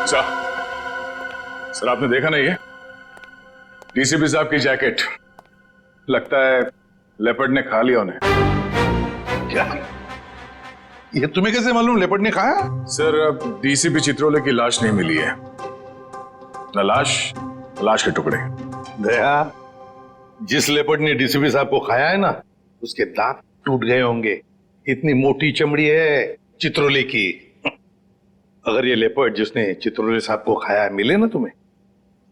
Sir आपने देखा नहीं है डीसीपी साहब की जैकेट? लगता है लेपर्ड ने खा लिया उन्हें। क्या? ये तुम्हें कैसे मालूम लेपर्ड ने खाया? सर अब डीसीपी चित्रोले की लाश नहीं मिली है, न लाश के टुकड़े। दया, जिस लेपर्ड ने डीसीपी साहब को खाया है ना, उसके दांत टूट गए होंगे। इतनी मोटी चमड़ी है चित्रोले की। अगर ये लेपर्ड जिसने चित्रोले साहब को खाया मिले ना तुम्हें,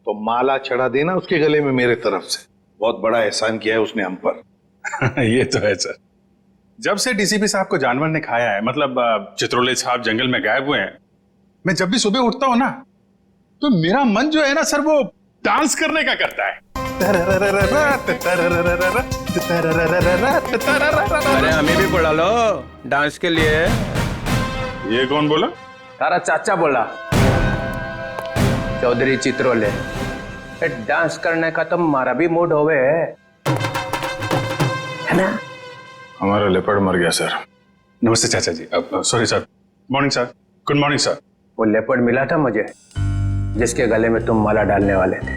तो माला चढ़ा देना उसके गले में मेरे तरफ से। बहुत बड़ा एहसान किया है उसने हम पर। ये तो है सर। जब से डीसीपी साहब को जानवर ने खाया है, मतलब चित्रोले साहब जंगल में गायब हुए हैं, मैं जब भी सुबह उठता हूं ना, तो मेरा मन जो है ना सर, वो डांस करने का करता है। अरे हमें भी बुला लो डांस के लिए। ये कौन बोला? तारा चाचा बोला, चौधरी चित्रोले। डांस करने का तो हमारा भी मूड होवे है ना। हमारा लेपर्ड मर गया सर। नमस्ते चाचा जी। Sorry sir. Morning sir. Good morning sir. वो लेपर्ड मिला था मुझे, जिसके गले में तुम माला डालने वाले थे।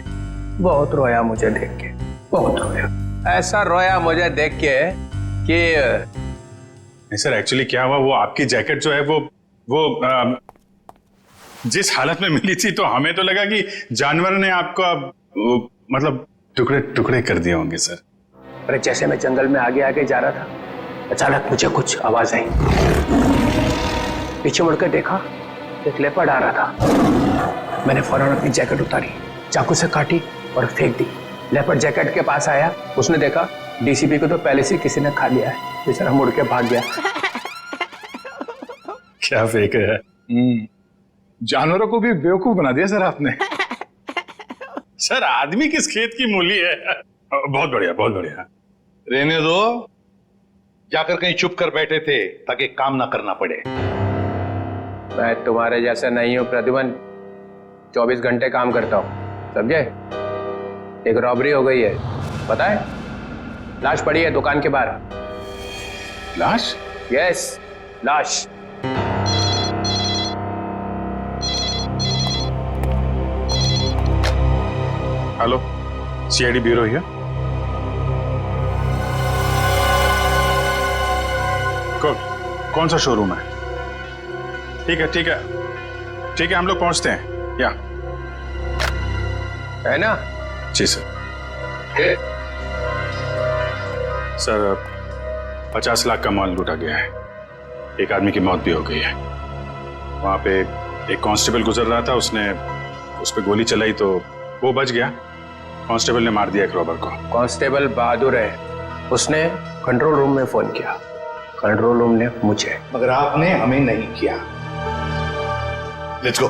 बहुत रोया मुझे देख के, बहुत रोया। ऐसा रोया मुझे देख के कि नहीं सर, एक्चुअली क्या हुआ, वो आपकी जैकेट जो है वो जिस हालत में मिली थी, तो हमें तो लगा कि जानवर ने आपको मतलब टुकड़े टुकड़े कर दिए होंगे सर। अरे जैसे मैं जंगल में आगे आगे जा रहा था, अचानक मुझे कुछ आवाज आई। पीछे मुड़कर देखा, एक लेपर्ड आ रहा था। मैंने फौरन अपनी जैकेट उतारी, चाकू से काटी और फेंक दी। लेपर्ड जैकेट के पास आया, उसने देखा डीसीपी को तो पहले से किसी ने खा लिया है। बेचारा मुड़ के भाग गया। क्या फेंक है? जानवरों को भी बेवकूफ बना दिया सर आपने। सर आदमी किस खेत की मूली है। बहुत बढ़िया, बहुत बढ़िया। रहने दो, जाकर कहीं चुप कर बैठे थे ताकि काम ना करना पड़े। मैं तुम्हारे जैसा नहीं हूं प्रद्युमन, 24 घंटे काम करता हूं, समझे। एक रॉबरी हो गई है, पता है? लाश पड़ी है दुकान के बाहर। लाश? यस, लाश। Hello, CID bureau here. कौन सा शोरूम है? ठीक है ठीक है ठीक है, हम लोग पहुंचते हैं। या है ना? जी सर। सर 50 लाख का माल लूटा गया है। एक आदमी की मौत भी हो गई है। वहां पे एक कांस्टेबल गुजर रहा था, उसने उस पर गोली चलाई तो वो बच गया। कांस्टेबल ने मार दिया एक रॉबर को। कांस्टेबल बहादुर है, उसने कंट्रोल रूम में फोन किया, कंट्रोल रूम ने मुझे। मगर आपने हमें नहीं किया। Let's go.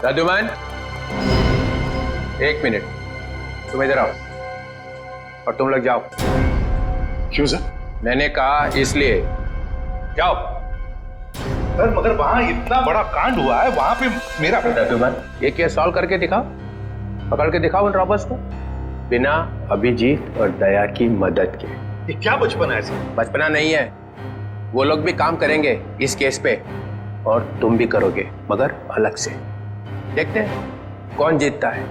प्रद्युमन, 1 मिनट, तुम इधर आओ और तुम लोग जाओ। क्यों सर? मैंने कहा इसलिए, जाओ। सर मगर वहां इतना बड़ा कांड हुआ है, वहां पे मेरा प्रद्युमन, ये केस सॉल्व करके दिखाओ, पकड़ के दिखाओ उन रॉबर्स को, बिना अभिजीत और दया की मदद के। ये क्या बचपना है सर? बचपना नहीं है, वो लोग भी काम करेंगे इस केस पे और तुम भी करोगे, मगर अलग से। देखते हैं कौन जीतता है,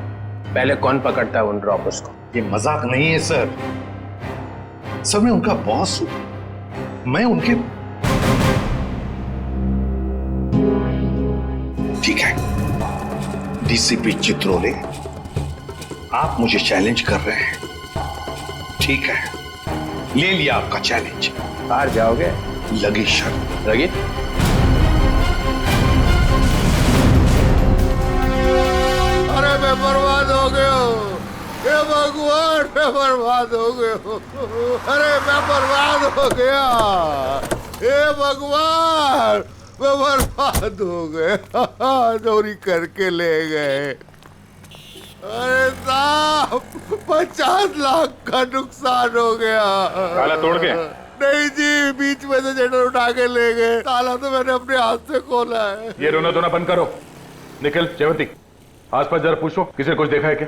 पहले कौन पकड़ता है उन रॉबर्स को। ये मजाक नहीं है सर। सर मैं उनका बॉस हूं, मैं उनके। ठीक है डीसीपी चित्रोले, आप मुझे चैलेंज कर रहे हैं। ठीक है, ले लिया आपका चैलेंज। हार जाओगे? लगी शर्त। लगी? अरे मैं बर्बाद हो गया हूँ, हे भगवान, मैं बर्बाद हो गया हूँ। अरे मैं बर्बाद हो गया, हे भगवान, मैं बर्बाद हो गया। चोरी करके ले गए। अरे साहब, 50 लाख का नुकसान हो गया। ताला तोड़ के? नहीं जी, बीच में से जेटर उठा के ले गए। ताला तो मैंने अपने हाथ से खोला है। ये रोना धोना बंद करो। निखिल, जयवंती, आसपास जरा पूछो, किसी ने कुछ देखा है क्या?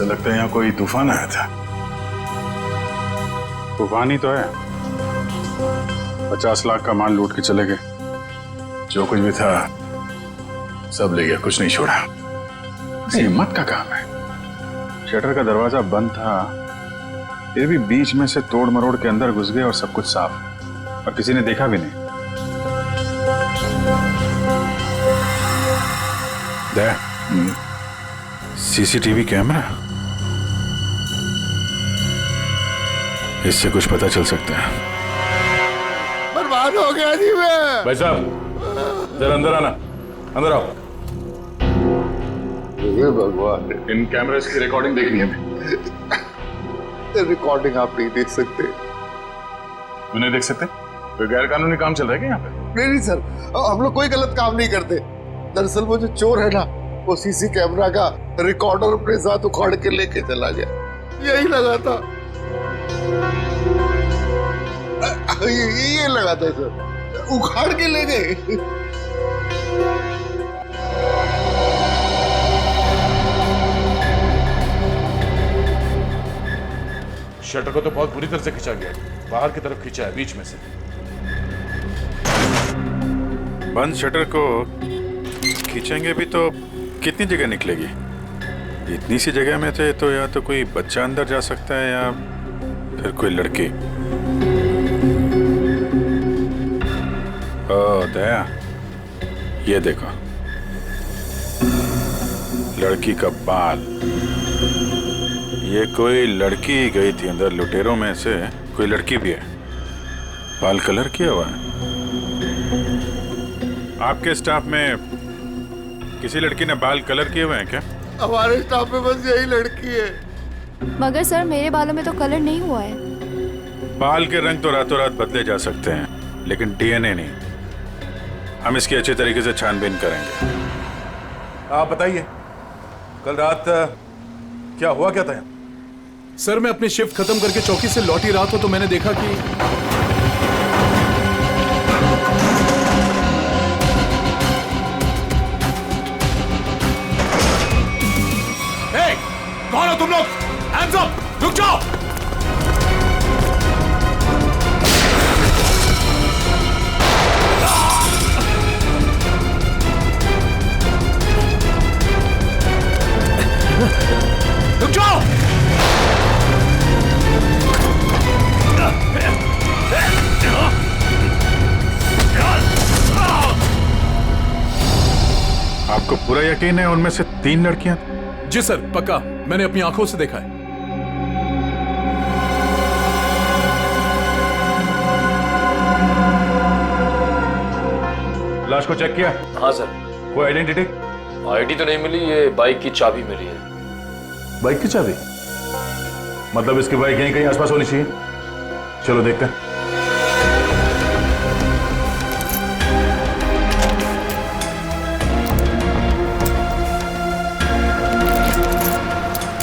ऐसा लगता है यहाँ कोई तूफान आया था। तूफान ही तो है। 50 लाख का माल लूट के चले गए। जो कुछ भी था सब ले गया, कुछ नहीं छोड़ा। हिम्मत का काम है। शटर का दरवाजा बंद था, फिर भी बीच में से तोड़ मरोड़ के अंदर घुस गए और सब कुछ साफ, और किसी ने देखा भी नहीं। सीसीटीवी कैमरा, इससे कुछ पता चल सकता है। बर्बाद हो गया जी मैं। भाई साहब जरा अंदर आना, अंदर आओ। हे भगवान, इन कैमरास की रिकॉर्डिंग देखनी है हमें। रिकॉर्डिंग आप नहीं देख सकते। क्यों नहीं देख सकते? कोई गैर कानूनी काम चल रहा है क्या यहाँ पे? नहीं सर, हम लोग कोई गलत काम नहीं करते। दरअसल वो जो चोर है ना, वो सीसी कैमरा का रिकॉर्डर अपने साथ उखाड़ के लेके चला गया। यही लगा था, ये लगा था सर, उखाड़ के ले गए। शटर को तो बहुत बुरी तरह से खींचा गया, बाहर की तरफ खींचा है, बीच में से। बंद शटर को खींचेंगे भी तो कितनी जगह निकलेगी? इतनी सी जगह में थे तो या तो कोई बच्चा अंदर जा सकता है या फिर कोई लड़की। ओ दया, ये देखो, लड़की का बाल। ये कोई लड़की गई थी अंदर, लुटेरों में से कोई लड़की भी है। बाल कलर किया हुआ है। आपके स्टाफ में किसी लड़की ने बाल कलर किए हुए हैं क्या? हमारे स्टाफ में बस यही लड़की है। मगर सर मेरे बालों में तो कलर नहीं हुआ है। बाल के रंग तो रातों रात बदले जा सकते हैं, लेकिन डीएनए नहीं। हम इसकी अच्छी तरीके से छानबीन करेंगे। आप बताइए, कल रात क्या हुआ, क्या था यहाँ? सर मैं अपनी शिफ्ट खत्म करके चौकी से लौट ही रहा था तो मैंने देखा कि कौन हो तुम लोग? Hands up! रुक जाओ! रुक जाओ! आपको पूरा यकीन है उनमें से 3 लड़कियां? जी सर, पक्का, मैंने अपनी आंखों से देखा है। लाश को चेक किया? हाँ सर। कोई आइडेंटिटी? आईडी तो नहीं मिली, ये बाइक की चाबी मिली है। बाइक की चाबी? मतलब इसकी बाइक यहीं कहीं आसपास होनी चाहिए। चलो देखते हैं।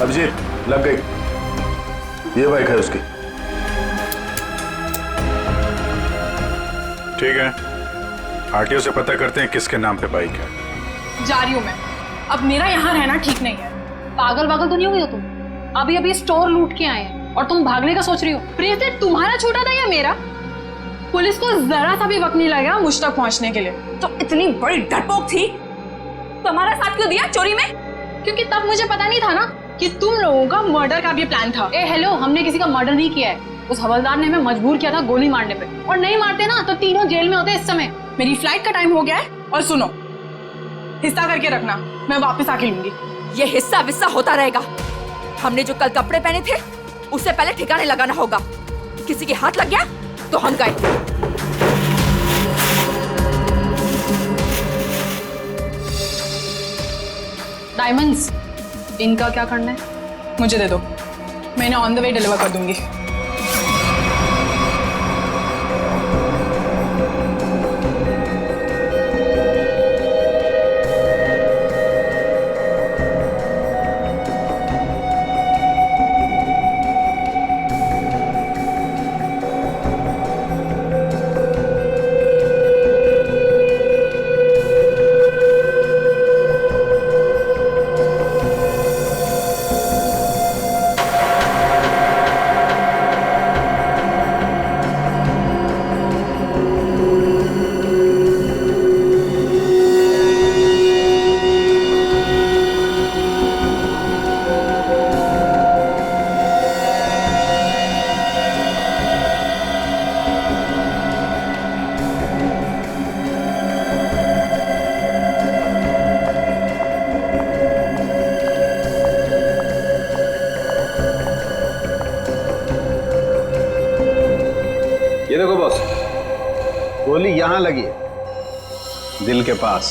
अभिजीत, लग गई। ये बाइक है उसकी। ठीक है, आरटीओ से पता करते हैं किसके नाम पे बाइक है। जा रही हूँ मैं। अब मेरा यहाँ रहना ठीक नहीं है। पागल तो नहीं हो गई हो तुम? अभी अभी स्टोर लूट के आए हैं और तुम भागने का सोच रही हो। प्रियते, तुम्हारा छोटा था या मेरा? पुलिस को जरा सा भी वक्त नहीं लगा मुझ तक पहुंचने के लिए। तो इतनी बड़ी डरपोक थी तो हमारा साथ क्यों दिया चोरी में? क्योंकि तब मुझे पता नहीं था ना कि तुम लोगों का मर्डर का भी प्लान था। ए हेलो, हमने किसी का मर्डर नहीं किया है। उस हवलदार ने हमें मजबूर किया था गोली मारने पे, और नहीं मारते ना तो तीनों जेल में होते इस समय। मेरी फ्लाइट का टाइम हो गया है और सुनो, हिस्सा करके रखना, मैं वापस आके लूंगी। ये हिस्सा विस्सा होता रहेगा। हमने जो कल कपड़े पहने थे उससे पहले ठिकाने लगाना होगा। किसी के हाथ लग गया तो हम गए। डायमंड्स, इनका क्या करना है? मुझे दे दो, मैं इन्हें ऑन द वे डिलीवर कर दूंगी। ये देखो बॉस, गोली यहां लगी है, दिल के पास।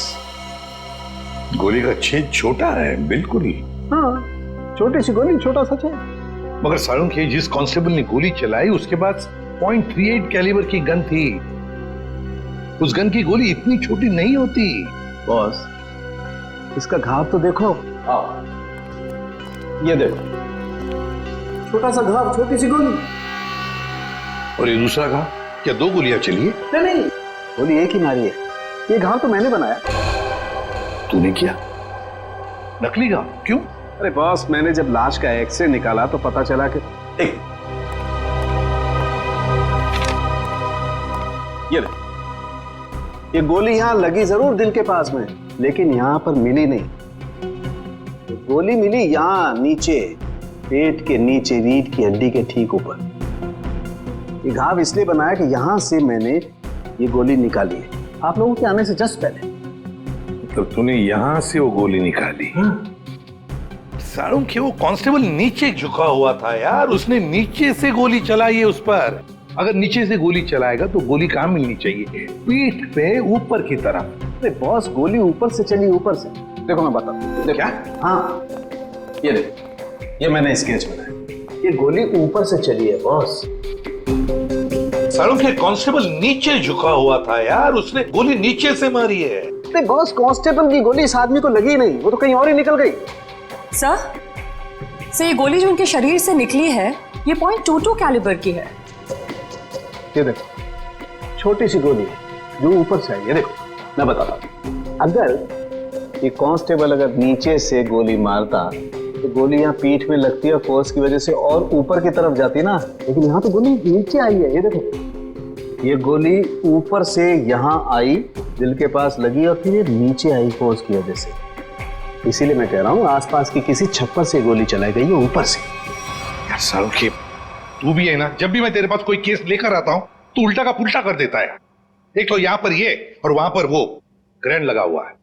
गोली का छेद छोटा है, बिल्कुल। हाँ, छोटी सी गोली, छोटा सा छेद। मगर सारुंख, ये जिस कांस्टेबल ने गोली चलाई उसके पास .38 कैलिबर की गन थी। उस गन की गोली इतनी छोटी नहीं होती। बॉस, इसका घाव तो देखो। ये देखो, छोटा सा घाव, छोटी सी गोली। और ये दूसरा घाव, क्या 2 गोलियां चली है? नहीं, गोली एक ही मारी है। ये घाव तो मैंने बनाया। तूने किया? नकली घाव? क्यों? अरे बॉस, मैंने जब लाश का एक्सरे निकाला तो पता चला कि ये गोली यहां लगी जरूर दिल के पास में, लेकिन यहां पर मिली नहीं। गोली मिली यहां नीचे, पेट के नीचे, रीढ़ की हड्डी के ठीक ऊपर। ये घाव इसलिए बनाया कि यहां से मैंने ये गोली निकाली है आप लोगों के आने से जस्ट पहले। तो तूने यहां से वो गोली निकाली? सारुंख, वो कांस्टेबल नीचे झुका हुआ था यार, उसने नीचे से गोली चलाई है उस पर। अगर नीचे से गोली चलाएगा तो गोली कहां मिलनी चाहिए? पीठ पे, ऊपर की तरफ। अरे बॉस, गोली ऊपर से चली, ऊपर से। देखो मैं बताता हूं। क्या? हाँ, ये देखो, ये मैंने स्केच बनाया। ये गोली ऊपर से चली है बॉस। सारुंख, कांस्टेबल नीचे झुका हुआ था यार, उसने गोली नीचे से मारी है। अरे बॉस, कांस्टेबल की गोली इस आदमी को लगी नहीं, वो तो कहीं और ही निकल गई। सर, ये गोली जो उनके शरीर से निकली है, ये .22 कैलिबर की है। ये देखो, छोटी सी गोली है जो ऊपर से आई है। देखो मैं बताता हूं, अगर ये कांस्टेबल अगर नीचे से गोली मारता तो गोली यहाँ पीठ में लगती है, फोर्स की वजह से और ऊपर की तरफ जाती ना, लेकिन यहाँ तो गोली नीचे आई है। ये देखो, ये गोली ऊपर से यहाँ आई, दिल के पास लगी और फिर ये नीचे आई फोर्स की वजह से। इसीलिए मैं कह रहा हूँ आसपास की किसी छप्पर से गोली चलाई गई है, ऊपर से। यार सारुंख, तू भी है ना, जब भी मैं तेरे पास कोई केस लेकर आता हूँ तू उल्टा का पुल्टा कर देता है। एक तो यहाँ पर ये और वहां पर वो ग्रैंड लगा हुआ है।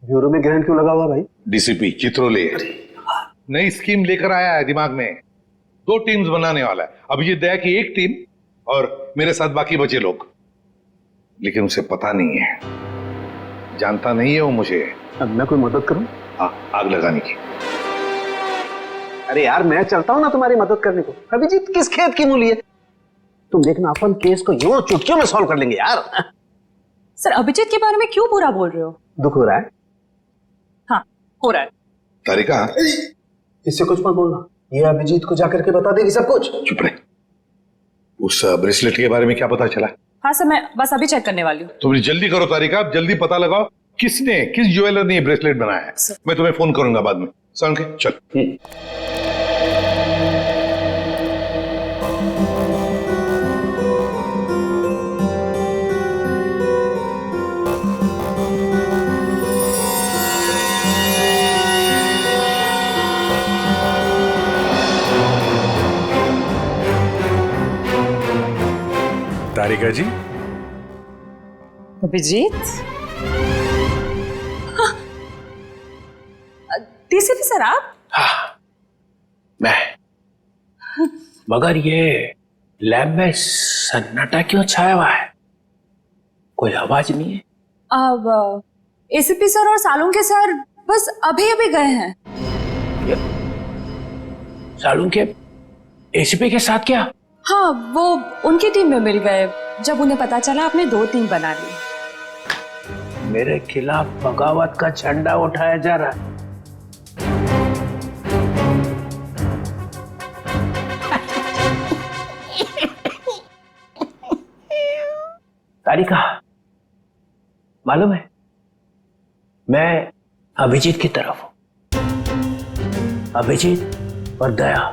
ब्यूरो में ग्रैंड क्यों लगा हुआ भाई? डीसीपी चित्रोले नई स्कीम लेकर आया है दिमाग में। 2 टीम्स बनाने वाला है। अभिजीत दया की एक टीम और मेरे साथ बाकी बचे लोग। लेकिन उसे पता नहीं है, जानता नहीं है वो मुझे। अब मैं कोई मदद करूं? आग लगाने की। अरे यार, मैं चलता हूं ना तुम्हारी मदद करने को। अभिजीत किस खेत की मूली है? तुम देखना, अपन केस को यूं चुटकियों में सॉल्व कर लेंगे यार। सर, अभिजीत के बारे में क्यों बुरा बोल रहे हो? दुख हो रहा है? हाँ, हो रहा है। तारिका, इससे कुछ मत बोलना, ये अभिजीत को जाकर के बता देगी सब कुछ। चुप रहे। उस ब्रेसलेट के बारे में क्या पता चला? हाँ सर, मैं बस अभी चेक करने वाली हूँ। तुम जल्दी करो तारिका, जल्दी पता लगाओ किस ज्वेलर ने ये ब्रेसलेट बनाया है। मैं तुम्हें फोन करूंगा बाद में। सारुंख, चल। तारिका जी, अभिजीत, डीसीपी सर आप? हाँ, मैं। मगर ये लैब में सन्नाटा क्यों छाया हुआ है? कोई आवाज नहीं है। अब एसीपी सर और सालुंके सर बस अभी अभी गए हैं। सालुंके एसीपी के साथ क्या? हाँ, वो उनकी टीम में मिल गए जब उन्हें पता चला आपने 2 टीम बना ली। मेरे खिलाफ बगावत का झंडा उठाया जा रहा है। तारिका, मालूम है मैं अभिजीत की तरफ हूं। अभिजीत और दया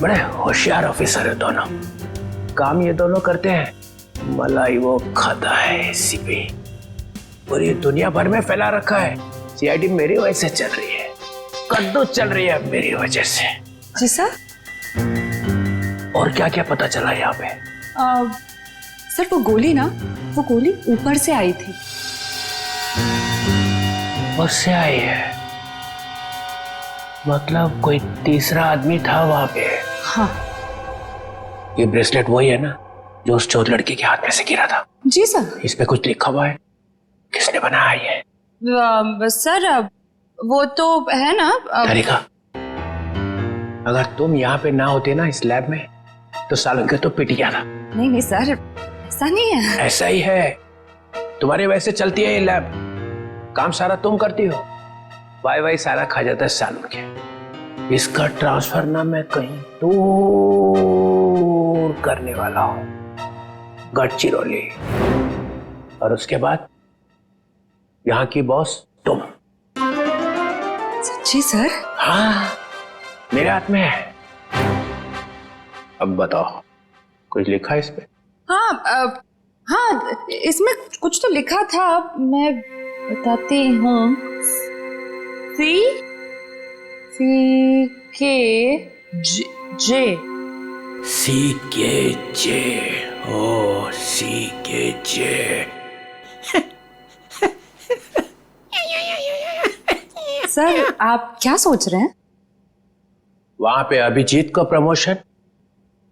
बड़े होशियार ऑफिसर है दोनों। काम ये दोनों करते हैं, मलाई वो खाता है एसीपी। पूरी दुनिया भर में फैला रखा है। सीआईडी मेरी वजह से चल रही है, कद्दू चल रही है मेरी वजह से। जी सर। और क्या क्या पता चला यहाँ पे? सर, वो गोली ना, वो गोली ऊपर से आई थी। उससे आई है? मतलब कोई तीसरा आदमी था वहां पे? हाँ। ये ब्रेसलेट वही है ना जो उस चौथ लड़की के हाथ में से गिरा था। जी सर। इस पे कुछ लिखा हुआ है, किसने बनाया ये? सर वो तो है ना तरीका। अगर तुम यहाँ पे ना होते ना इस लैब में, तो सालों के तो पिट गया था। नहीं नहीं सर, ऐसा नहीं है। ऐसा ही है, तुम्हारे वैसे चलती है ये लैब, काम सारा तुम करती हो, वाई सारा खा जाता है सालों के। इसका ट्रांसफर ना मैं कहीं दूर करने वाला हूं, गढ़चिरौली, और उसके बाद यहाँ की बॉस तुम। सच्ची सर? हाँ, मेरे हाथ में है। अब बताओ, कुछ लिखा है इस पे? हाँ हाँ, इसमें कुछ तो लिखा था, मैं बताती हूँ। सी के जे CKJ, ओ CKJ। सर आप क्या सोच रहे हैं? वहां पे अभिजीत को प्रमोशन,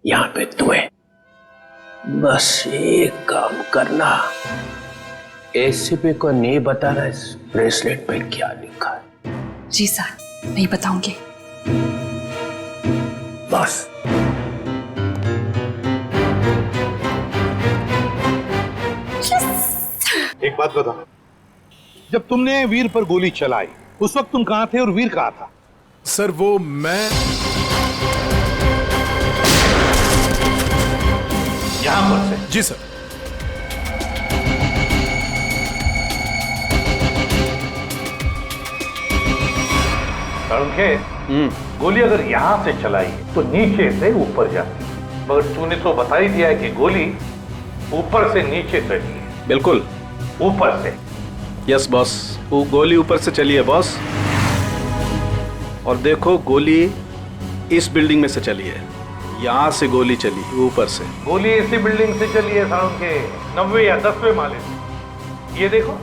यहाँ पे तुम्हें। बस एक काम करना, एसीपी को नहीं बताना इस ब्रेसलेट पे क्या लिखा है। जी सर, नहीं बताऊंगी। बस। एक बात बता, जब तुमने वीर पर गोली चलाई उस वक्त तुम कहां थे और वीर कहां था? सर वो मैं यहां पर से? जी सर। गोली अगर यहां से चलाई तो नीचे से ऊपर जाती, मगर तूने तो बता ही दिया है कि गोली ऊपर से नीचे चली है। बिल्कुल ऊपर से। यस बॉस, वो गोली ऊपर से चली है बॉस। और देखो, गोली इस बिल्डिंग में से चली है, यहाँ से गोली चली ऊपर से। गोली इसी बिल्डिंग से चली है साउंड के 90 या 10वें माले से। ये देखो,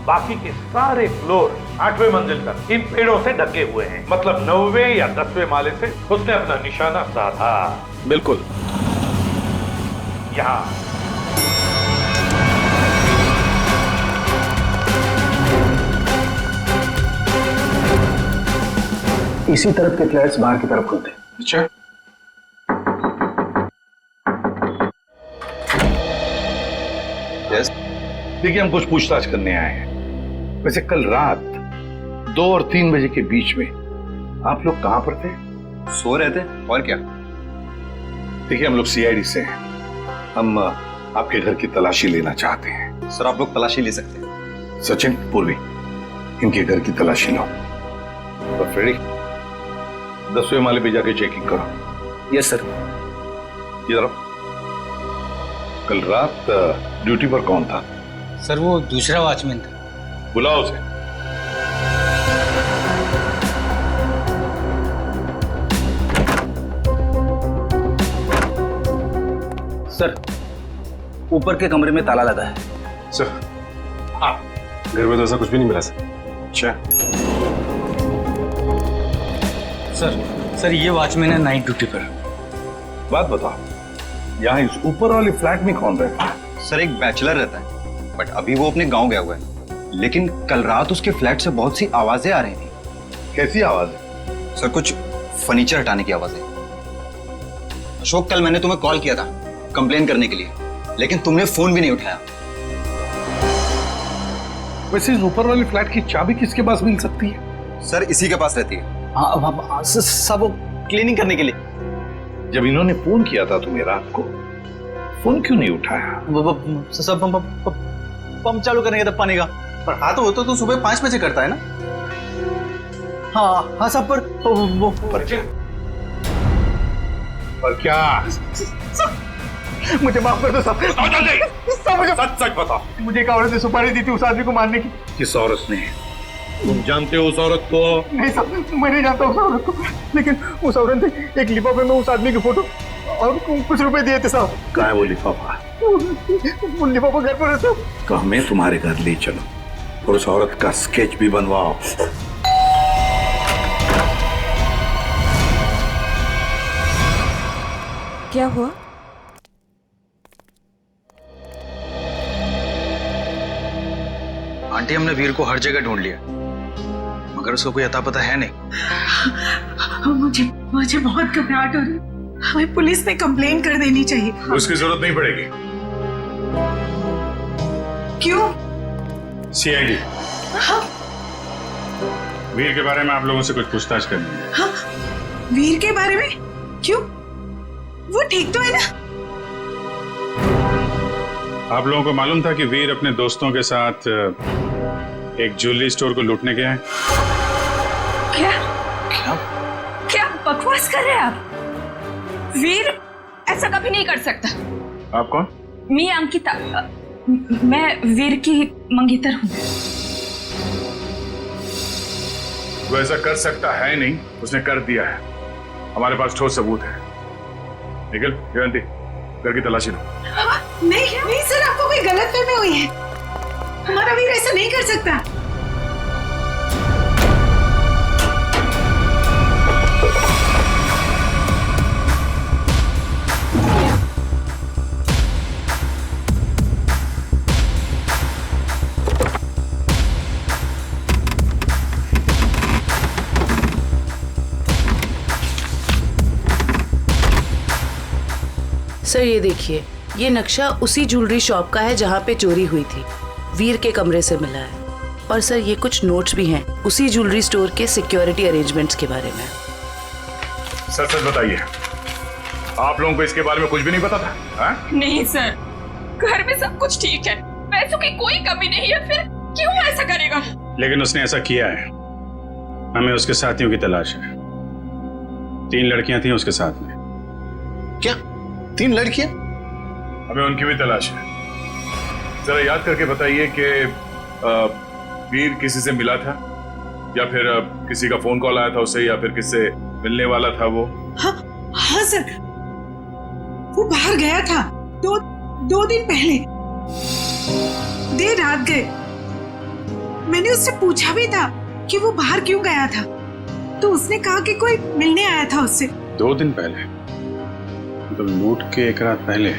बाकी के सारे फ्लोर 8वें मंजिल तक इन पेड़ों से ढके हुए हैं, मतलब 90वें या 10वें माले से उसने अपना निशाना साधा। बिल्कुल। यहाँ इसी तरफ के फ्लैट्स बाहर की तरफ खुलते हैं। अच्छा, देखिए, हम कुछ पूछताछ करने आए हैं। वैसे कल रात 2 और 3 बजे के बीच में आप लोग कहां पर थे? सो रहे थे, और क्या। देखिए, हम लोग सीआईडी से हैं, हम आपके घर की तलाशी लेना चाहते हैं। सर आप लोग तलाशी ले सकते हैं। सचिन, पूर्वी, इनके घर की तलाशी लो। और फ्रेडी, 10वें माले पे जाके चेकिंग करो। Yes sir. इधर आओ। कल रात ड्यूटी पर कौन था? सर वो दूसरा वॉचमैन था। बुलाओ उसे। सर ऊपर के कमरे में ताला लगा है। सर घर में तो ऐसा कुछ भी नहीं मिला सर। अच्छा सर ये वॉचमैन है नाइट ड्यूटी पर। बात बताओ, यहाँ इस ऊपर वाले फ्लैट में कौन रहता है? सर एक बैचलर रहता है, बट अभी वो अपने गांव गया हुआ है। लेकिन कल रात उसके फ्लैट से बहुत सी आवाजें आ रही थी। कैसी आवाज? सर कुछ फर्नीचर हटाने की आवाजें। अशोक, कल मैंने तुम्हें कॉल किया था कंप्लेन करने के लिए, लेकिन तुमने फोन भी नहीं उठाया। वैसे इस ऊपर वाले फ्लैट की चाबी किसके पास मिल सकती है? सर इसी के पास रहती है। हाँ सब वो क्लीनिंग करने के लिए। जब इन्होंने फोन किया था तुम्हें रात को, फोन क्यों नहीं उठाया? सब पंप चालू करने का था पानी का। पर हाँ तो वो तो सुबह 5 बजे करता है ना। हाँ सब पर क्या? पर क्या? मुझे माफ कर दो सब मुझे सच बताओ, मुझे एक औरत ने सुपारी दी थी उस आदमी को मारने की। किस औरत ने? तुम जानते हो उस औरत को? नहीं सर, मैं नहीं जानता उस औरत को, लेकिन उस औरत ने एक लिफाफे में उस आदमी की फोटो और कुछ रुपए दिए थे साहब। कहाँ है वो लिफाफा? वो लिफाफा घर पर है साहब। तो हमें तुम्हारे घर ले चलो और उस औरत का स्केच भी बनवाओ। क्या हुआ? आंटी हमने वीर को हर जगह ढूंढ लिया, मगर उसको कोई अता पता है नहीं। मुझे बहुत घबराहट हो रही, हमें पुलिस में कंप्लेन कर देनी चाहिए। उसकी जरूरत नहीं पड़ेगी। क्यों? सीआईडी वीर के बारे में आप लोगों से कुछ पूछताछ करनी है। हाँ, वीर के बारे में? क्यों? वो ठीक तो है ना? आप लोगों को मालूम था कि वीर अपने दोस्तों के साथ एक ज्वेलरी स्टोर को लूटने गया है? क्या बकवास कर रहे हैं आप? वीर ऐसा कभी नहीं कर सकता। आप कौन? मैं अंकिता, मैं वीर की मंगेतर हूँ। वो ऐसा कर सकता है नहीं, उसने कर दिया है। हमारे पास ठोस सबूत है। निखिल, जयंती, घर की तलाशी लो। नहीं सर, आपको कोई गलतफहमी हुई है। हमारा वीर ऐसा नहीं कर सकता। सर ये देखिए, ये नक्शा उसी ज्वेलरी शॉप का है जहाँ पे चोरी हुई थी। वीर के कमरे से मिला है। और सर ये कुछ नोट्स भी हैं उसी ज्वेलरी स्टोर के सिक्योरिटी अरेंजमेंट्स के बारे में। सच बताइए, आप लोगों को इसके बारे में कुछ भी नहीं पता था? हा? नहीं सर, घर में सब कुछ ठीक है, पैसों की कोई कमी नहीं है, फिर क्यों ऐसा करेगा? लेकिन उसने ऐसा किया है। हमें उसके साथियों की तलाश है। 3 लड़कियां थी उसके साथ में। क्या 3 लड़कियां? हमें उनकी भी तलाश है। जरा याद करके बताइए कि वीर किसी से मिला था, या फिर किसी का फोन कॉल आया था उसे, या फिर किससे मिलने वाला था वो? हाँ सर, वो बाहर गया था 2 दिन पहले, देर रात गए। मैंने उससे पूछा भी था कि वो बाहर क्यों गया था, तो उसने कहा कि कोई मिलने आया था उससे। 2 दिन पहले? तो लूट के 1 रात पहले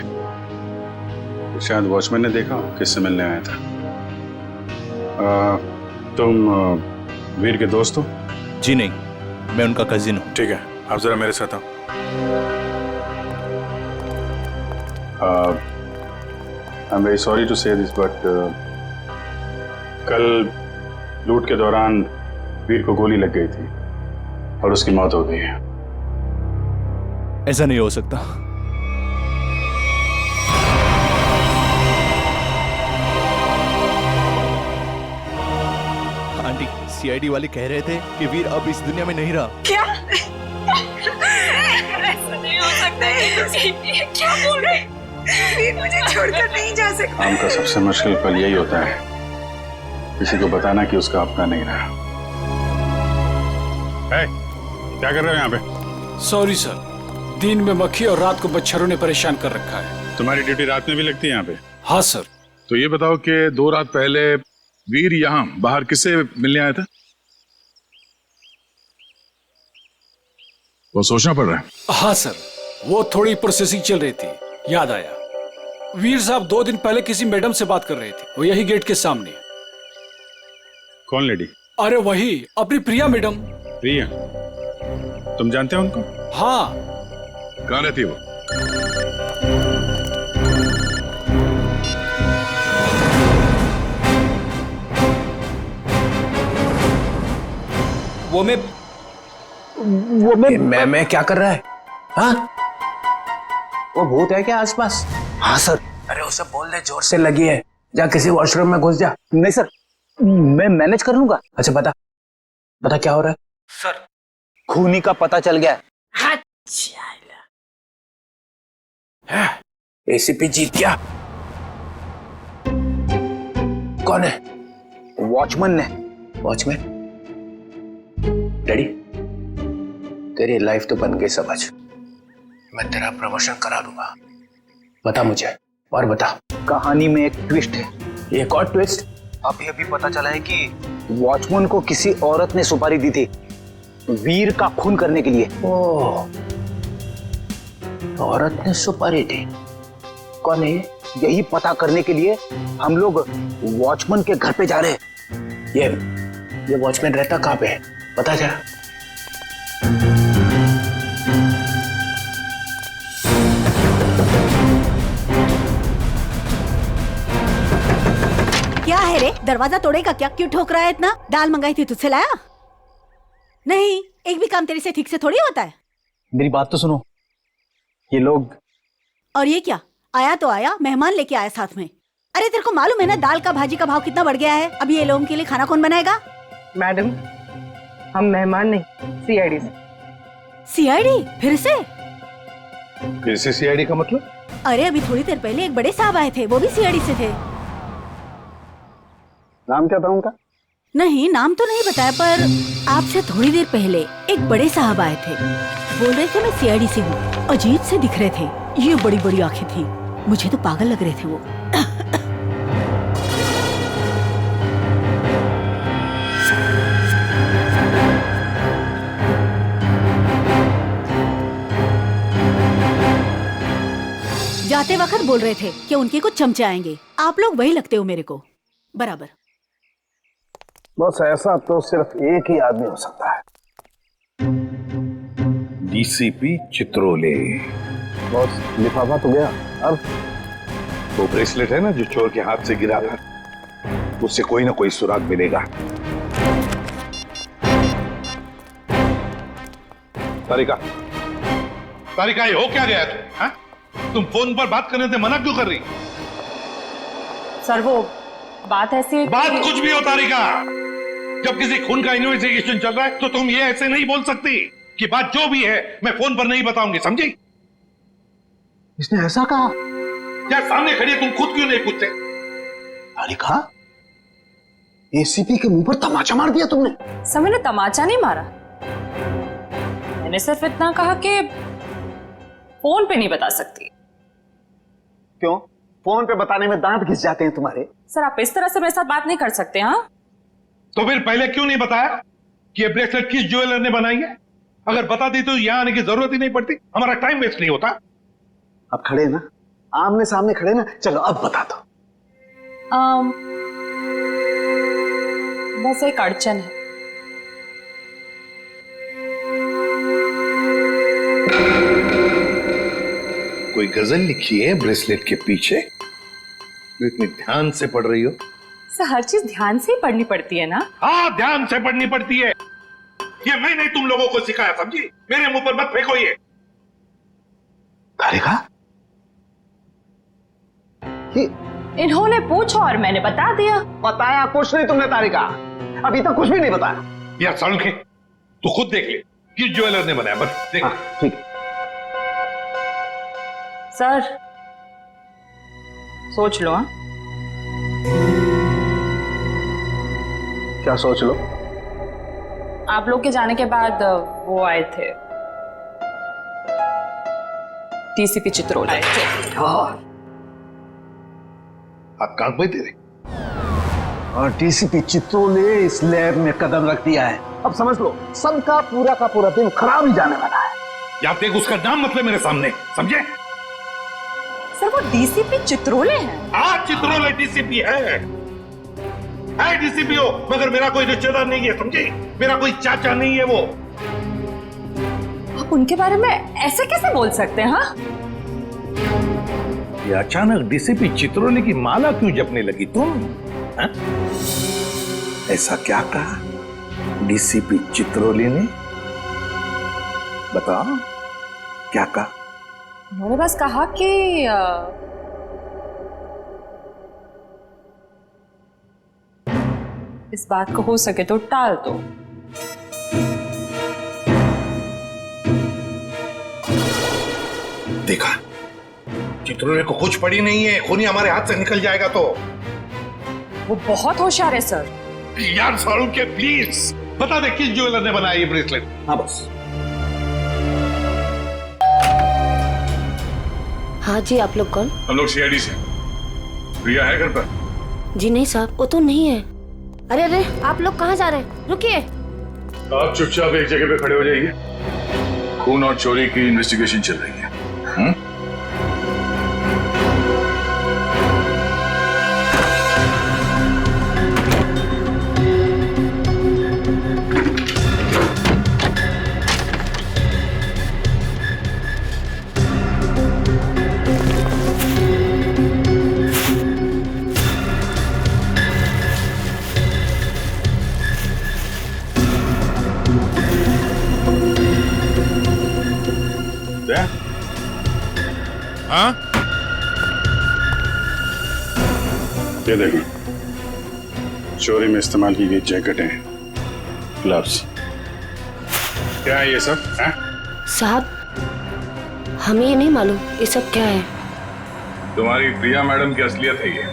तो शायद वॉचमैन ने देखा किससे मिलने आया था। तुम वीर के दोस्त हो? जी नहीं, मैं उनका कजिन हूँ। ठीक है, आप जरा मेरे साथ आओ। I am very sorry to say this, but कल लूट के दौरान वीर को गोली लग गई थी और उसकी मौत हो गई है। ऐसा नहीं हो सकता। आंटी, सीआईडी वाले कह रहे थे कि वीर अब इस दुनिया में नहीं रहा। क्या? ऐसा नहीं हो सकता है। क्या बोल रहे? वीर मुझे छोड़कर नहीं जा सकता। काम का सबसे मुश्किल पल यही होता है, किसी को बताना कि उसका अपना नहीं रहा। क्या कर रहे हो यहाँ पे? सॉरी सर, दिन में मक्खी और रात को मच्छरों ने परेशान कर रखा है। तुम्हारी ड्यूटी रात में भी लगती है यहाँ पे? हाँ सर। तो ये बताओ कि 2 रात पहले वीर यहाँ बाहर किससे मिलने आया था? वो सोचना पड़ रहा है। हाँ सर, वो थोड़ी प्रोसेसिंग चल रही थी, याद आया। वीर साहब 2 दिन पहले किसी मैडम से बात कर रहे थे, वो यही गेट के सामने। कौन लेडी? अरे वही, अपनी प्रिया मैडम। प्रिया? तुम जानते हो उनको? हाँ। कहाँ रहती है वो? मैं क्या कर रहा है? हाँ? वो भूत है क्या आसपास? हाँ सर। अरे उसे बोल दे जोर से लगी है, जा किसी वॉशरूम में घुस जा। नहीं सर, मैं मैनेज कर लूंगा। अच्छा बता क्या हो रहा है? सर, खूनी का पता चल गया। एसीपी जीत गया। कौन है? वॉचमैन ने। वॉचमैन? डैडी, तेरी लाइफ तो बन गई समझ। मैं तेरा प्रमोशन करा दूंगा। बता मुझे, और बता। कहानी में एक ट्विस्ट है। एक और ट्विस्ट? अभी पता चला है कि वॉचमैन को किसी औरत ने सुपारी दी थी वीर का खून करने के लिए। ओह, औरत ने सुपारी दी? कौन है ये? यही पता करने के लिए हम लोग वॉचमैन के घर पे जा रहे हैं। ये वॉचमैन रहता कहाँ पे है पता जरा। क्या है रे, दरवाजा तोड़ेगा क्या? क्यों ठोक रहा है इतना? दाल मंगाई थी तुझसे लाया नहीं? एक भी काम तेरे से ठीक से थोड़ी होता है। मेरी बात तो सुनो, ये लोग। और ये क्या, आया तो आया, मेहमान लेके आया साथ में। अरे तेरे को मालूम है ना दाल का भाजी का भाव कितना बढ़ गया है? अभी ये लोगों के लिए खाना कौन बनाएगा? मैडम, हम मेहमान नहीं, सीआईडी से। सीआईडी? फिर से सीआईडी का मतलब? अरे अभी थोड़ी देर पहले एक बड़े साहब आए थे, वो भी सीआईडी से थे। नाम क्या था उनका? नहीं, नाम तो नहीं बताया, पर आपसे थोड़ी देर पहले एक बड़े साहब आए थे, बोल रहे थे मैं सीआईडी से हूँ। अजीब से दिख रहे थे, ये बड़ी बड़ी आंखें थी, मुझे तो पागल लग रहे थे वो। जाते वक्त बोल रहे थे कि उनके कुछ चमचे आएंगे। आप लोग वही लगते हो मेरे को बराबर। बस ऐसा तो सिर्फ एक ही आदमी हो सकता है। डीसीपी चित्रोले। बस लिफाफा तो गया, अब वो ब्रेसलेट है ना जो चोर के हाथ से गिरा था, उससे कोई ना कोई सुराग मिलेगा। तारिका, तारिका, ये हो क्या गया तुम फोन पर बात करने से मना क्यों कर रही? सर वो बात ऐसी बात कुछ भी हो तारिका, जब किसी खून का इन्वेस्टिगेशन चल रहा है तो तुम ये ऐसे नहीं बोल सकती कि बात जो भी है मैं फोन पर नहीं बताऊंगी, समझी? इसने ऐसा कहा? क्या सामने खड़ी तुम खुद क्यों नहीं पूछते? तारिका, एसीपी के मुंह पर तमाचा मार दिया तुमने। सर मैंने तमाचा नहीं मारा, मैंने सिर्फ इतना कहा कि फोन पे नहीं बता सकती। क्यों? फोन पे बताने में दांत घिस जाते हैं तुम्हारे। सर आप इस तरह से मेरे साथ बात नहीं कर सकते। हाँ तो फिर पहले क्यों नहीं बताया कि ये ब्रेसलेट किस ज्वेलर ने बनाई है? अगर बता दी तो यहां आने की जरूरत ही नहीं पड़ती, हमारा टाइम वेस्ट नहीं होता। अब खड़े ना, आमने सामने खड़े ना, चलो अब बता दो। बस एक अड़चन है। कोई गजल लिखी है ब्रेसलेट के पीछे? इतनी ध्यान से पढ़ रही हो? सर हर चीज ध्यान से ही पढ़नी पड़ती है ना। हाँ, ध्यान से पढ़नी पड़ती है। ये मैंने तुम लोगों को सिखाया, समझी? मेरे मुंह पर मत फेंको ये। तारिका, इन्होंने पूछा और मैंने बता दिया। बताया कुछ नहीं तुमने तारिका, अभी तक कुछ भी नहीं बताया। यार सालुंखे, तू खुद देख ले किस ज्वेलर ने बनाया, बस देख। ठीक है सर, सोच लो। हाँ क्या सोच लो? आप लोग के जाने के बाद वो आए थे, डीसीपी चित्रोले आए थे। आप कान पे तेरे। और डीसीपी चित्रोले इस लैब में कदम रख दिया है। अब समझ लो सबका पूरा का पूरा दिन खराब ही जाने वाला है। या देख उसका नाम मतलब मेरे सामने, समझे? सर वो डीसीपी चित्रोले हैं। हाँ, चित्रोले डीसीपी है डीसीपी हो, मगर मेरा कोई रिश्तेदार नहीं है, समझे? मेरा कोई चाचा नहीं है वो। आप उनके बारे में ऐसे कैसे बोल सकते हैं? हाँ ये अचानक डीसीपी चित्रोले की माला क्यों जपने लगी तुम? हा? ऐसा क्या कहा डीसीपी चित्रोले ने? बताओ क्या कहा? उन्होंने बस कहा कि इस बात को हो सके तो टाल दो। देखा, चित्रोले को कुछ पड़ी नहीं है, खूनी हमारे हाथ से निकल जाएगा तो। वो बहुत होशियार है सर। यार सालुंखे प्लीज बता दे किस ज्वेलर ने बनाया ये ब्रेसलेट? हाँ बस। हाँ जी, आप लोग कौन? हम लोग सीआईडी से। प्रिया है घर पर? जी नहीं साहब, वो तो नहीं है। अरे अरे, आप लोग कहाँ जा रहे हैं? रुकिए। आप चुपचाप एक जगह पे खड़े हो जाइए, खून और चोरी की इन्वेस्टिगेशन चल रही है। हाँ? ये देखो, चोरी में इस्तेमाल की गई जैकेटें, ग्लव्स। क्या है ये सब? साहब हमें ये नहीं मालूम ये सब क्या है। तुम्हारी प्रिया मैडम की असलियत है ये।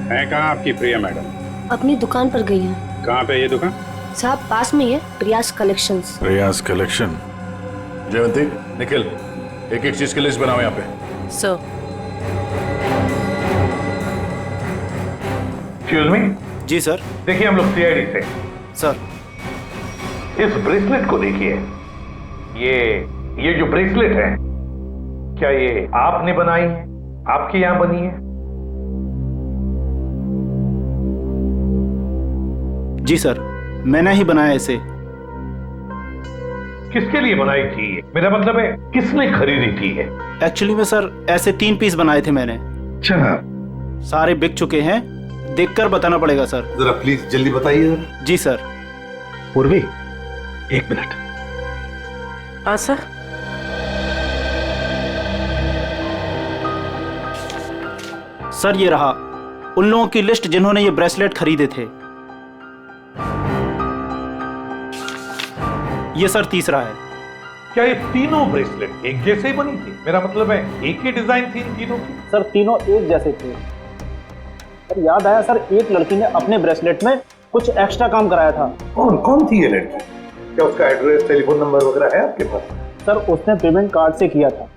है कहाँ आपकी प्रिया मैडम? अपनी दुकान पर गई है। कहाँ पे ये दुकान? साहब पास में ही है, प्रियास कलेक्शंस। रियाज कलेक्शन। जयवंती, निखिल, एक एक चीज की लिस्ट बनाओ यहाँ पे। सर। Excuse me. जी सर। देखिए हम लोग सीआईडी से। सर इस ब्रेसलेट को देखिए। ये जो ब्रेसलेट है, क्या ये आपने बनाई है? आपके यहां बनी है? जी सर, मैंने ही बनाया इसे। किसके लिए बनाई थी? मेरा मतलब है किसने खरीदी थी? एक्चुअली में सर ऐसे 3 पीस बनाए थे मैंने। अच्छा। सारे बिक चुके हैं, देखकर बताना पड़ेगा सर। जरा प्लीज जल्दी बताइए। जी सर। पूर्वी, 1 मिनट। हाँ सर। सर ये रहा उन लोगों की लिस्ट जिन्होंने ये ब्रेसलेट खरीदे थे। ये सर तीसरा है। क्या ये तीनों ब्रेसलेट एक जैसे ही बनी थी? मेरा मतलब है एक ही डिजाइन थी इन तीनों की? सर तीनों एक जैसे थे। सर याद आया सर, एक लड़की ने अपने ब्रेसलेट में कुछ एक्स्ट्रा काम कराया था। कौन थी ये लड़की? क्या उसका एड्रेस, टेलीफोन नंबर वगैरह है आपके पास? सर उसने पेमेंट कार्ड से किया था।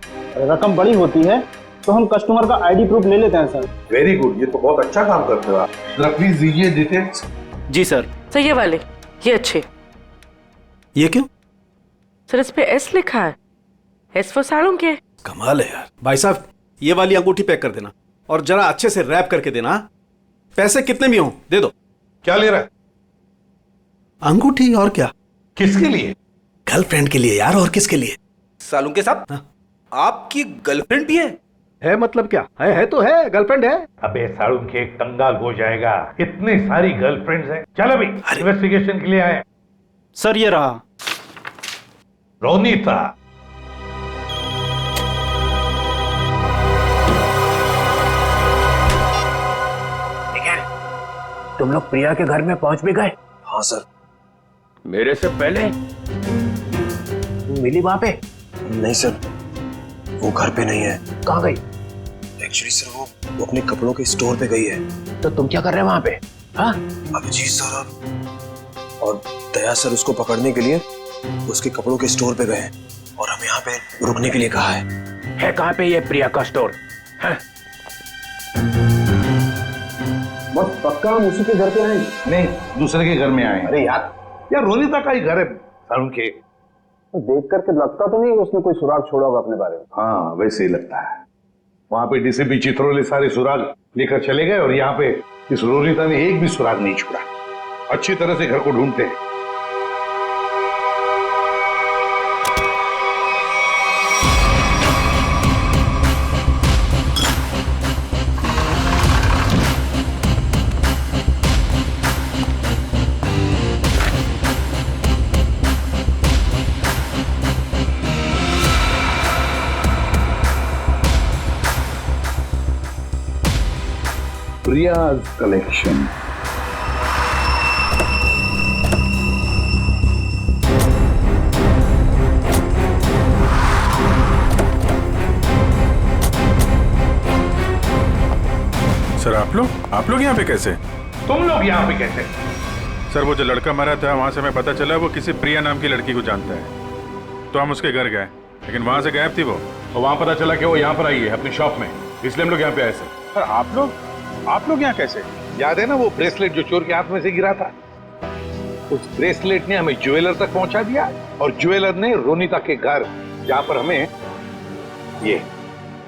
रकम बड़ी होती है तो हम कस्टमर का आईडी प्रूफ ले लेते हैं सर। वेरी गुड, ये तो बहुत अच्छा काम करते हो आप। जरा प्लीज ये डिटेल्स। जी सर। सर ये वाले, ये अच्छे। ये क्यों? सर इस पे एस लिखा है। एस फॉर साड़ों के। कमाल है यार। भाई साहब ये वाली अंगूठी पैक कर देना और जरा अच्छे से रैप करके देना। पैसे कितने भी हों दे दो। क्या ले रहा है? अंगूठी। और क्या? किसके लिए? गर्लफ्रेंड के लिए यार। और किसके लिए? सालू के साथ। आपकी गर्लफ्रेंड भी है मतलब क्या है तो है, गर्लफ्रेंड है। अबे साड़ू के कंगाल हो जाएगा, इतनी सारी गर्लफ्रेंड्स हैं। चल अभी इन्वेस्टिगेशन के लिए आए। सर ये रहा रोनीता। तुम लोग प्रिया के घर में पहुंच भी गए? हाँ सर। मेरे से पहले मिली वहां पे? नहीं सर, वो घर पे नहीं है। कहाँ गई? एक्चुअली सर वो अपने कपड़ों के स्टोर पे गई है। तो तुम क्या कर रहे हो वहां पे? हाँ? अभिजीत सर और दया सर उसको पकड़ने के लिए उसके कपड़ों के स्टोर पे गए हैं और हमें यहाँ पे रुकने के लिए कहा है। कहाँ पे ये प्रिया का स्टोर? बस पक्का हम उसी के घर पे आए? नहीं, दूसरे के घर में आए। अरे यार रोनीता का ही घर है सारुण के। देख करके लगता तो नहीं उसने कोई सुराग छोड़ा होगा अपने बारे में। हाँ वैसे ही लगता है। वहां पे डीसीपी चित्रोले सारे सुराग लेकर चले गए और यहाँ पे इस रोनीता ने एक भी सुराग नहीं छोड़ा। अच्छी तरह से घर को ढूंढते हैं। Priya's collection. सर आप लोग यहाँ पे कैसे? तुम लोग यहाँ पे कैसे? सर वो जो लड़का मरा था वहां से हमें पता चला वो किसी प्रिया नाम की लड़की को जानता है, तो हम उसके घर गए, लेकिन वहां से गायब थी वो। और वहां पता चला कि वो यहाँ पर आई है अपनी शॉप में, इसलिए हम लोग यहाँ पे आए सर। सर आप लोग यहाँ कैसे? याद है ना वो ब्रेसलेट जो चोर के हाथ में से गिरा था? उस ब्रेसलेट ने हमें ज्वेलर तक पहुंचा दिया और ज्वेलर ने रोनीता के घर, जहां पर हमें ये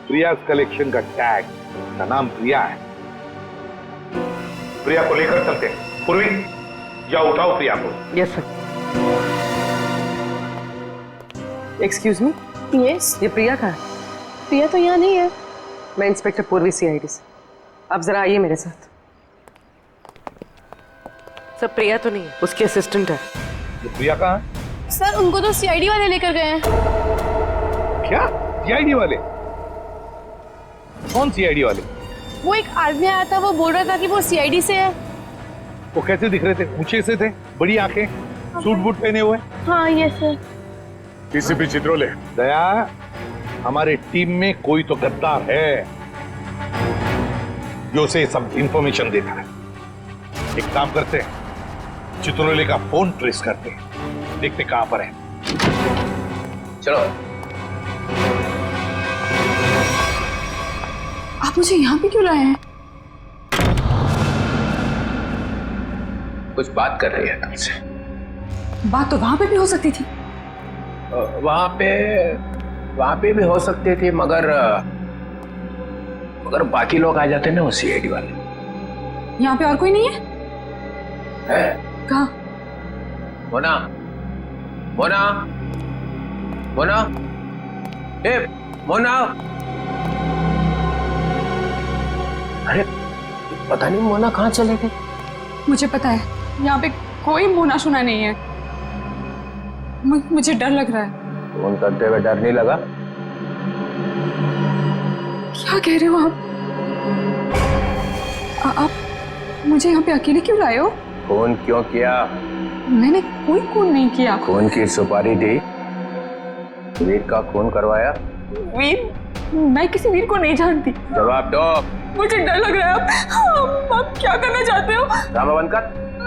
प्रिया कलेक्शन का टैग, का नाम प्रिया है। प्रिया को लेकर चलते हैं। पूर्वी जाओ, उठाओ प्रिया को। Yes sir. एक्सक्यूज मी। यस। ये प्रिया कहाँ है? प्रिया तो यहाँ नहीं है। मैं इंस्पेक्टर पूर्वी सीआईडी से। आप जरा आइए मेरे साथ। सर प्रिया तो नहीं है, उसकी असिस्टेंट है। तो प्रिया कहाँ है? सर उनको तो सीआईडी वाले लेकर गए हैं। क्या? सीआईडी वाले? कौन सीआईडी वाले? वो एक आदमी आया था, वो बोल रहा था कि वो सीआईडी से है। वो कैसे दिख रहे थे? ऊंचे से थे, बड़ी आंखें, सूट बूट पहने हुए। हाँ ये सर। डीसीपी चित्रोले। दया, हमारे टीम में कोई तो गद्दार है जो उसे सब इंफॉर्मेशन देता है। एक काम करते हैं, चित्रोले का फोन ट्रेस करते हैं, देखते कहां पर है। चलो। आप मुझे यहाँ पे क्यों लाए हैं? कुछ बात कर रही है तुमसे। बात तो वहां पे भी हो सकती थी। वहां पे भी हो सकती थी, मगर बाकी लोग आ जाते ना, वो सीआईडी वाले। यहाँ पे और कोई नहीं है? कहाँ? मोना, मोना, मोना, ए मोना। अरे पता नहीं मोना कहाँ चले गए। मुझे पता है, यहाँ पे कोई मोना शुना नहीं है। मुझे डर लग रहा है। फोन करते हुए डर नहीं लगा? क्या कह रहे हो आप मुझे यहाँ पे अकेले क्यों लाए हो? फोन क्यों किया? मैंने कोई खून नहीं किया। खून की सुपारी दी, वीर का खून करवाया। वीर? मैं किसी वीर को नहीं जानती। जवाब दो। मुझे डर लग रहा है। आप क्या करना चाहते हो? ड्रामा बंद कर।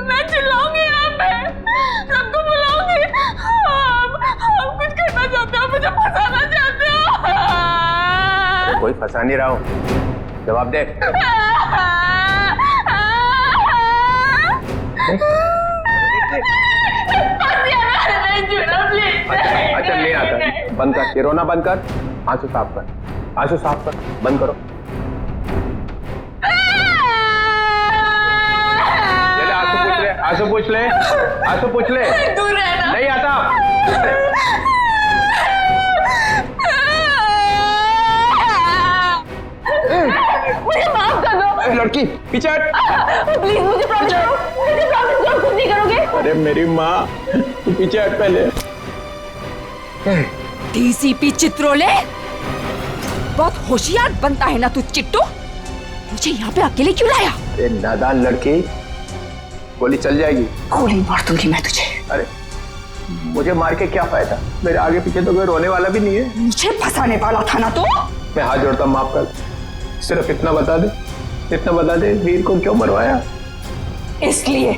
मैं चिल्लाऊंगी यहाँ पे, सबको बुलाऊंगी। आप कुछ करना चाहते हो, मुझे फंसाना चाहते हो। कोई फंसा नहीं रहा हूँ, जवाब दे। अच्छा नहीं आता, बंद कर, ये रोना बंद कर, आंसू साफ कर, आंसू साफ कर, बंद करो। चले आंसू पूछ ले, आंसू पूछ ले। नहीं आता। मुझे माफ कर दो। लड़की पीछे हट। प्लीज मुझे प्रॉमिस करो, मुझे प्रॉमिस करो कुछ नहीं करोगे। अरे मेरी माँ, तू पीछे हट पहले। डीसीपी चित्रोले, बहुत होशियार बनता है ना तू चिट्टू। मुझे यहाँ पे अकेले क्यों लाया? अरे नादान लड़की, गोली चल जाएगी। गोली मार दूंगी मैं तुझे। अरे मुझे मार के क्या फायदा? मेरे आगे पीछे तो कोई रोने वाला भी नहीं है। मुझे फंसाने वाला था ना तो। मैं हाथ जोड़ता हूँ, माफ कर। सिर्फ इतना बता दे, वीर को क्यों मरवाया? इसलिए